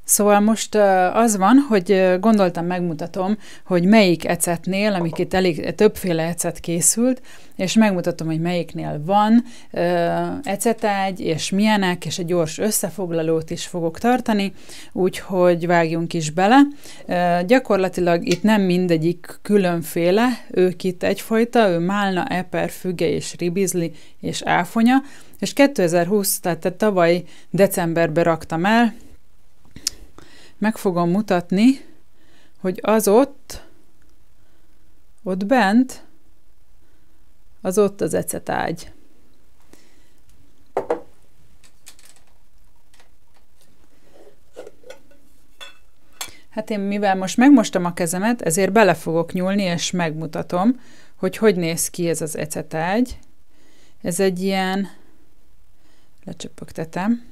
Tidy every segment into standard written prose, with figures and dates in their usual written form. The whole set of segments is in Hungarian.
Szóval most az van, hogy gondoltam, megmutatom, hogy melyik ecetnél, amik itt elég többféle ecet készült, és megmutatom, hogy melyiknél van ecetágy, és milyenek, és egy gyors összefoglalót is fogok tartani, úgyhogy vágjunk is bele. Gyakorlatilag itt nem mindegyik különféle, ők itt egyfajta, ő málna, eper, füge és ribizli és áfonya, és 2020, tehát tavaly decemberben raktam el. Meg fogom mutatni, hogy az ott bent, az ott az ecetágy. Hát én mivel most megmostam a kezemet, ezért bele fogok nyúlni, és megmutatom, hogy hogy néz ki ez az ecetágy. Ez egy ilyen, lecsöpögtetem.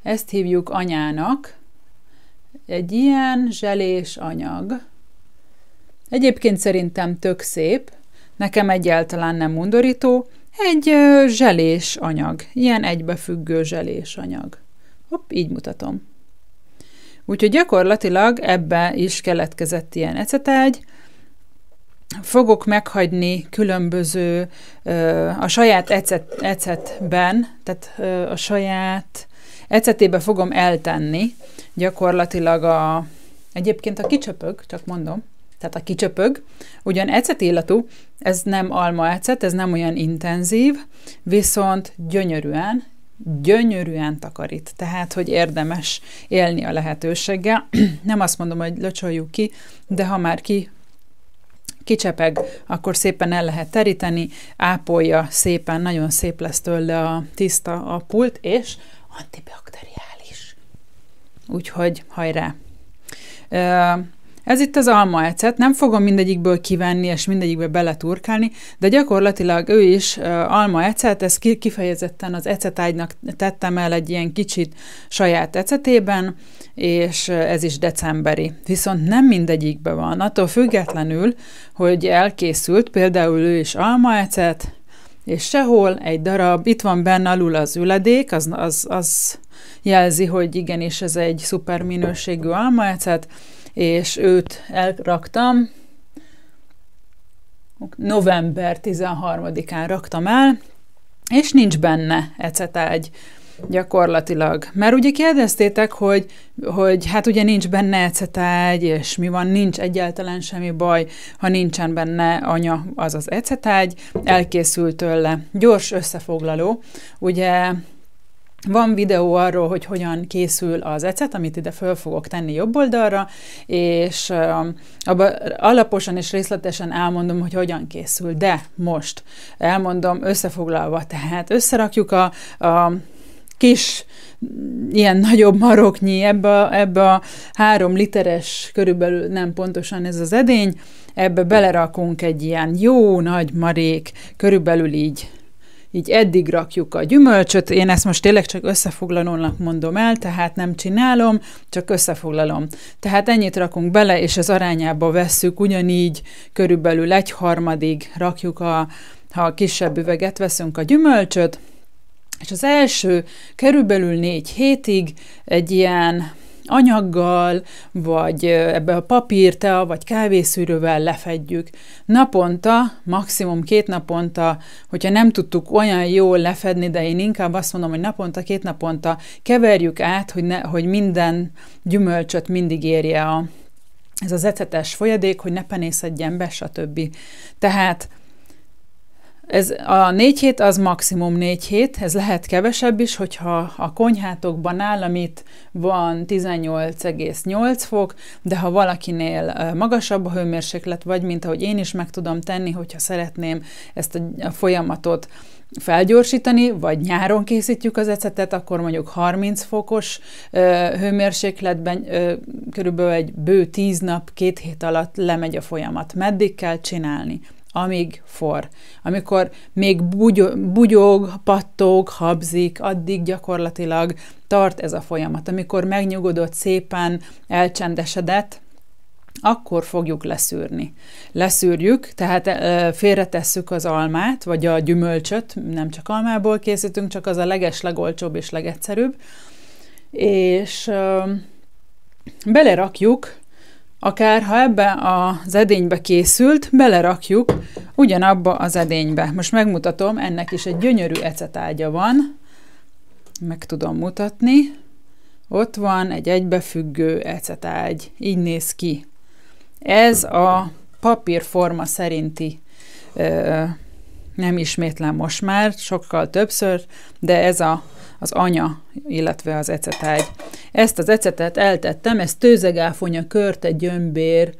Ezt hívjuk anyának, egy ilyen zselés anyag. Egyébként szerintem tök szép, nekem egyáltalán nem undorító, egy zselés anyag, ilyen egybefüggő zselés anyag. Hopp, így mutatom. Úgyhogy gyakorlatilag ebbe is keletkezett ilyen ecetágy. Fogok meghagyni különböző, a saját ecetben, tehát a saját ecetébe fogom eltenni gyakorlatilag egyébként a kicsöpög, csak mondom, tehát a kicsöpög, ugyan ecet illatú, ez nem almaecet, ez nem olyan intenzív, viszont gyönyörűen takarít. Tehát, hogy érdemes élni a lehetőséggel. Nem azt mondom, hogy locsoljuk ki, de ha már kicsepeg, akkor szépen el lehet teríteni, ápolja szépen, nagyon szép lesz tőle a tiszta a pult, és antibakteriális. Úgyhogy hajrá! Ez itt az almaecet, nem fogom mindegyikből kivenni, és mindegyikbe beleturkálni, de gyakorlatilag ő is almaecet, ez kifejezetten az ecetágynak tettem el egy ilyen kicsit saját ecetében, és ez is decemberi. Viszont nem mindegyikben van, attól függetlenül, hogy elkészült, például ő is almaecet, és sehol egy darab, itt van benne alul az üledék, az jelzi, hogy igenis ez egy szuper minőségű almaecet, és őt elraktam, november 13-án raktam el, és nincs benne ecetágy gyakorlatilag. Mert ugye kérdeztétek, hogy hát ugye nincs benne ecetágy, és mi van, nincs egyáltalán semmi baj, ha nincsen benne anya, az az ecetágy, elkészült tőle. Gyors összefoglaló, ugye van videó arról, hogy hogyan készül az ecet, amit ide föl fogok tenni jobb oldalra, és abban alaposan és részletesen elmondom, hogy hogyan készül. De most elmondom összefoglalva, tehát összerakjuk a kis, ilyen nagyobb maroknyi, ebbe a 3 literes, körülbelül nem pontosan ez az edény, ebbe belerakunk egy ilyen jó nagy marék, körülbelül így eddig rakjuk a gyümölcsöt, én ezt most tényleg csak összefoglalónak mondom el, tehát nem csinálom, csak összefoglalom. Tehát ennyit rakunk bele, és az arányába vesszük, ugyanígy körülbelül 1/3 rakjuk, ha kisebb üveget veszünk a gyümölcsöt, és az első körülbelül 4 hétig egy ilyen anyaggal, vagy ebbe a papír, tea, vagy kávészűrővel lefedjük. Naponta, maximum 2 naponta, hogyha nem tudtuk olyan jól lefedni, de én inkább azt mondom, hogy naponta, 2 naponta keverjük át, hogy minden gyümölcsöt mindig érje ez az ecetes folyadék, hogy ne penészedjen be, stb. Tehát ez a 4 hét az maximum 4 hét, ez lehet kevesebb is, hogyha a konyhátokban áll, amit van 18,8 fok, de ha valakinél magasabb a hőmérséklet, vagy mint ahogy én is meg tudom tenni, hogyha szeretném ezt a folyamatot felgyorsítani, vagy nyáron készítjük az ecetet, akkor mondjuk 30 fokos hőmérsékletben körülbelül egy bő 10 nap, 2 hét alatt lemegy a folyamat. Meddig kell csinálni? Amíg forr. Amikor még bugyog, pattog, habzik, addig gyakorlatilag tart ez a folyamat. Amikor megnyugodott, szépen elcsendesedett, akkor fogjuk leszűrni. Leszűrjük, tehát félretesszük az almát, vagy a gyümölcsöt, nem csak almából készítünk, csak az a legolcsóbb és legegyszerűbb, és belerakjuk, akár ha ebbe az edénybe készült, belerakjuk ugyanabba az edénybe. Most megmutatom, ennek is egy gyönyörű ecetágya van, meg tudom mutatni. Ott van egy egybefüggő ecetágy, így néz ki. Ez a papírforma szerinti, nem ismétlem most már, sokkal többször, de ez az anya, illetve az ecetágy. Ezt az ecetet eltettem, ez tőzegáfonya, körte, gyömbér,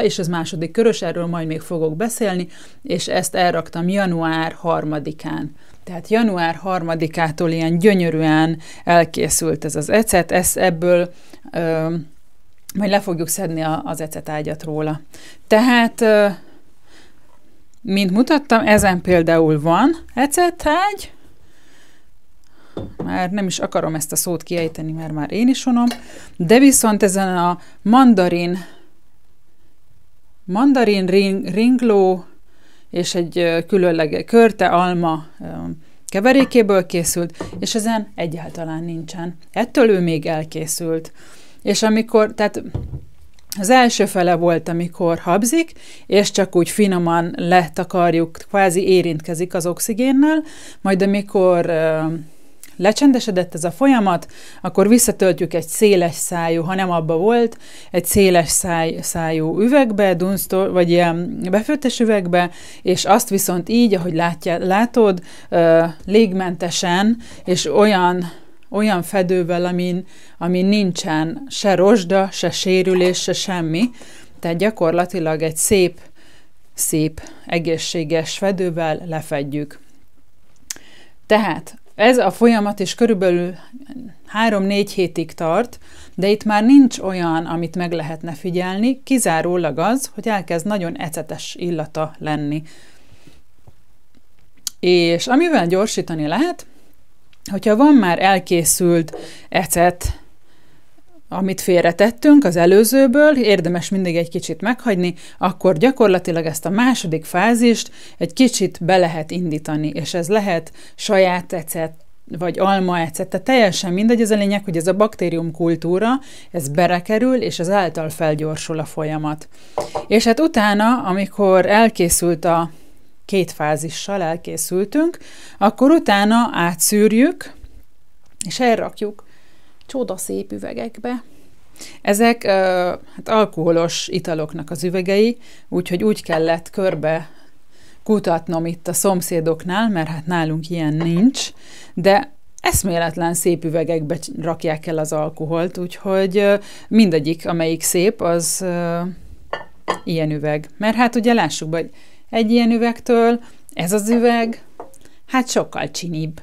és az második körös, erről majd még fogok beszélni, és ezt elraktam január 3-án. Tehát január 3-ától ilyen gyönyörűen elkészült ez az ecet, ebből majd le fogjuk szedni az ecetágyat róla. Tehát, mint mutattam, ezen például van ecetágy, már nem is akarom ezt a szót kiejteni, mert már én is unom, de viszont ezen a mandarin ringló és egy különleges körte alma keverékéből készült, és ezen egyáltalán nincsen. Ettől ő még elkészült. És amikor, tehát az első fele volt, amikor habzik, és csak úgy finoman letakarjuk, kvázi érintkezik az oxigénnel, majd amikor lecsendesedett ez a folyamat, akkor visszatöltjük egy széles szájú, ha nem abba volt, egy széles szájú üvegbe, vagy ilyen befőttes üvegbe, és azt viszont így, ahogy látod, légmentesen, és olyan fedővel, amin nincsen se rozsda, se sérülés, se semmi, tehát gyakorlatilag egy szép, egészséges fedővel lefedjük. Tehát ez a folyamat is körülbelül 3-4 hétig tart, de itt már nincs olyan, amit meg lehetne figyelni, kizárólag az, hogy elkezd nagyon ecetes illata lenni. És amivel gyorsítani lehet, hogyha van már elkészült ecet, amit félretettünk az előzőből, érdemes mindig egy kicsit meghagyni, akkor gyakorlatilag ezt a második fázist egy kicsit be lehet indítani, és ez lehet saját ecet, vagy alma ecet, tehát teljesen mindegy, ez a lényeg, hogy ez a baktériumkultúra, ez berekerül, és ezáltal felgyorsul a folyamat. És hát utána, amikor elkészült a 2 fázissal elkészültünk, akkor utána átszűrjük, és elrakjuk csodaszép üvegekbe. Ezek hát alkoholos italoknak az üvegei, úgyhogy úgy kellett körbe kutatnom itt a szomszédoknál, mert hát nálunk ilyen nincs, de eszméletlen szép üvegekbe rakják el az alkoholt, úgyhogy mindegyik, amelyik szép, az ilyen üveg. Mert hát ugye lássuk be, hogy egy ilyen üvegtől ez az üveg, hát sokkal csinibb.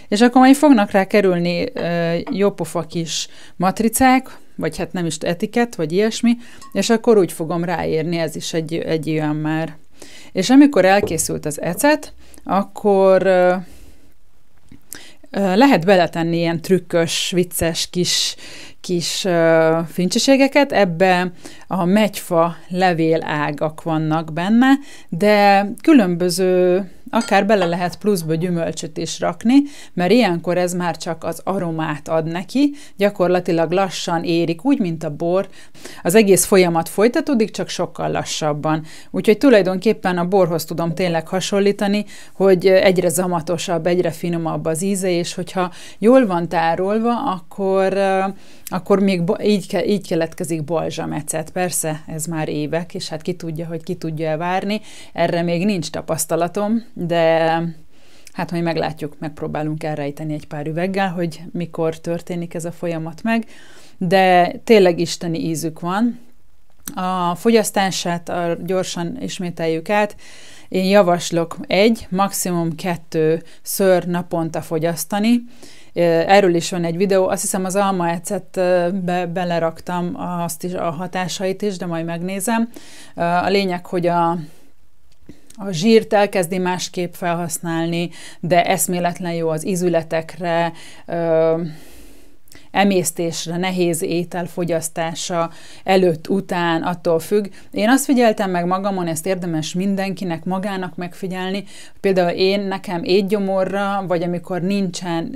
És akkor majd fognak rá kerülni jópofa kis matricák, vagy hát nem is etikett, vagy ilyesmi, és akkor úgy fogom ráírni, ez is egy ilyen már. És amikor elkészült az ecet, akkor lehet beletenni ilyen trükkös, vicces kis fincsiségeket, ebbe a megyfa levélágak vannak benne, de különböző, akár bele lehet pluszba gyümölcsöt is rakni, mert ilyenkor ez már csak az aromát ad neki, gyakorlatilag lassan érik, úgy, mint a bor. Az egész folyamat folytatódik, csak sokkal lassabban. Úgyhogy tulajdonképpen a borhoz tudom tényleg hasonlítani, hogy egyre zamatosabb, egyre finomabb az íze, és hogyha jól van tárolva, akkor még így keletkezik balzsamecet. Persze, ez már évek, és hát ki tudja, hogy ki tudja elvárni. Erre még nincs tapasztalatom, de hát majd meglátjuk, megpróbálunk elrejteni egy pár üveggel, hogy mikor történik ez a folyamat meg, de tényleg isteni ízük van. A fogyasztását gyorsan ismételjük át. Én javaslok 1, maximum 2 ször naponta fogyasztani. Erről is van egy videó, azt hiszem az almaecetbe beleraktam azt is, a hatásait is, de majd megnézem. A lényeg, hogy a zsírt elkezdi másképp felhasználni, de eszméletlen jó az ízületekre, emésztésre, nehéz étel fogyasztása előtt, után, attól függ. Én azt figyeltem meg magamon, ezt érdemes mindenkinek magának megfigyelni. Például nekem étgyomorra, vagy amikor nincsen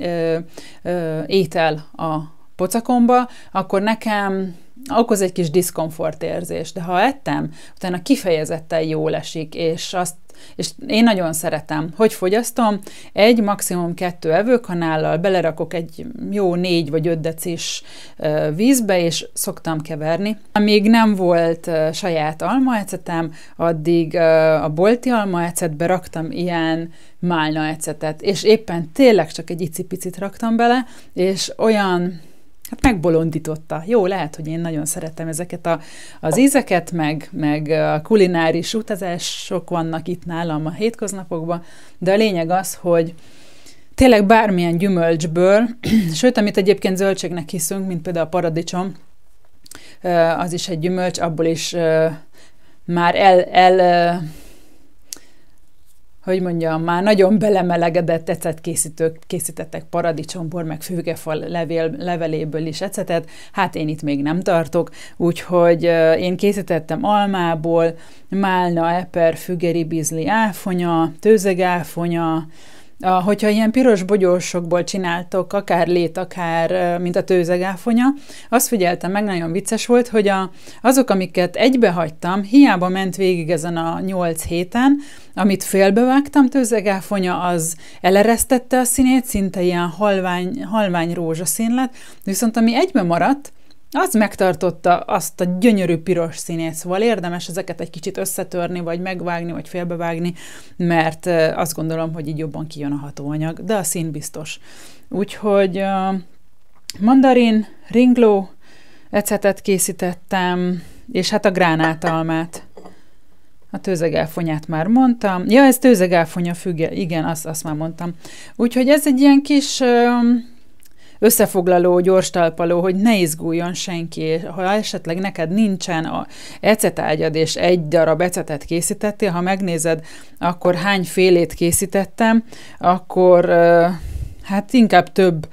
étel a pocakomba, akkor nekem okoz egy kis diszkomfortérzés, de ha ettem, utána kifejezetten jól esik, és én nagyon szeretem. Hogy fogyasztom? Maximum 2 evőkanállal belerakok egy jó 4 vagy 5 decis vízbe, és szoktam keverni. Amíg nem volt saját almaecetem, addig a bolti almaecetbe raktam ilyen málnaecetet, és éppen tényleg csak egy icipicit raktam bele, és olyan megbolondította. Jó, lehet, hogy én nagyon szeretem ezeket az ízeket, meg a kulináris utazások vannak itt nálam a hétköznapokban, de a lényeg az, hogy tényleg bármilyen gyümölcsből, sőt, amit egyébként zöldségnek hiszünk, mint például a paradicsom, az is egy gyümölcs, abból is már hogy mondjam, már nagyon belemelegedett ecetkészítők készítettek paradicsomból, meg fügefa leveléből is ecetet, hát én itt még nem tartok, úgyhogy én készítettem almából, málna, eper, fügeribizli, áfonya, tőzegáfonya, hogyha ilyen piros bogyósokból csináltok, akár lét, akár mint a tőzegáfonya, azt figyeltem meg, nagyon vicces volt, hogy azok, amiket egybehagytam, hiába ment végig ezen a 8 héten, amit félbevágtam, tőzegáfonya, az eleresztette a színét, szinte ilyen halvány rózsaszín lett, viszont ami egybe maradt, az megtartotta azt a gyönyörű piros színét, szóval érdemes ezeket egy kicsit összetörni, vagy megvágni, vagy félbevágni, mert azt gondolom, hogy így jobban kijön a hatóanyag, de a szín biztos. Úgyhogy mandarin, ringló ecetet készítettem, és hát a gránátalmát. A tőzegáfonyát már mondtam. Ja, ez tőzegáfonya füge, igen, azt már mondtam. Úgyhogy ez egy ilyen kis összefoglaló, gyors talpaló, hogy ne izguljon senki, ha esetleg neked nincsen ecetágyad, és egy darab ecetet készítettél, ha megnézed, akkor hány félét készítettem, akkor hát inkább több.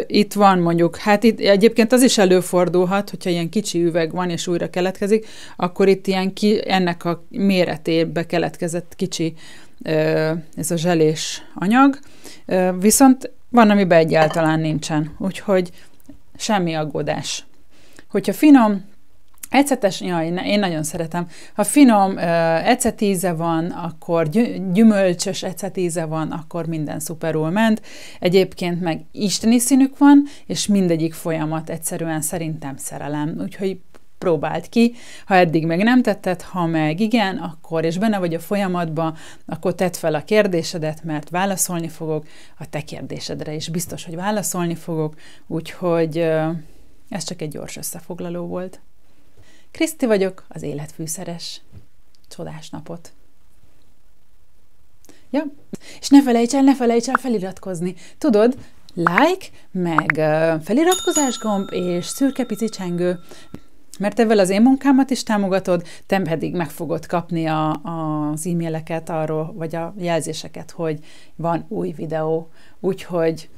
Itt van mondjuk, hát itt egyébként az is előfordulhat, hogyha ilyen kicsi üveg van, és újra keletkezik, akkor itt ilyen ennek a méretébe keletkezett kicsi ez a zselés anyag, viszont van, amiben egyáltalán nincsen, úgyhogy semmi aggódás. Hogyha finom, ecetes, én nagyon szeretem, ha finom ecetíze van, akkor gyümölcsös ecetíze van, akkor minden szuperul ment. Egyébként meg isteni színük van, és mindegyik folyamat egyszerűen szerintem szerelem, úgyhogy próbáld ki, ha eddig meg nem tetted, ha meg igen, akkor és benne vagy a folyamatban, akkor tedd fel a kérdésedet, mert válaszolni fogok, a te kérdésedre is biztos, hogy válaszolni fogok, úgyhogy ez csak egy gyors összefoglaló volt. Kriszti vagyok, az életfűszeres. Csodás napot! Ja, és ne felejts el feliratkozni. Tudod, like, meg feliratkozás gomb és szürke pici csengő, mert ezzel az én munkámat is támogatod, te pedig meg fogod kapni az e-maileket arról, vagy a jelzéseket, hogy van új videó, úgyhogy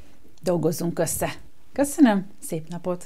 dolgozzunk össze. Köszönöm, szép napot!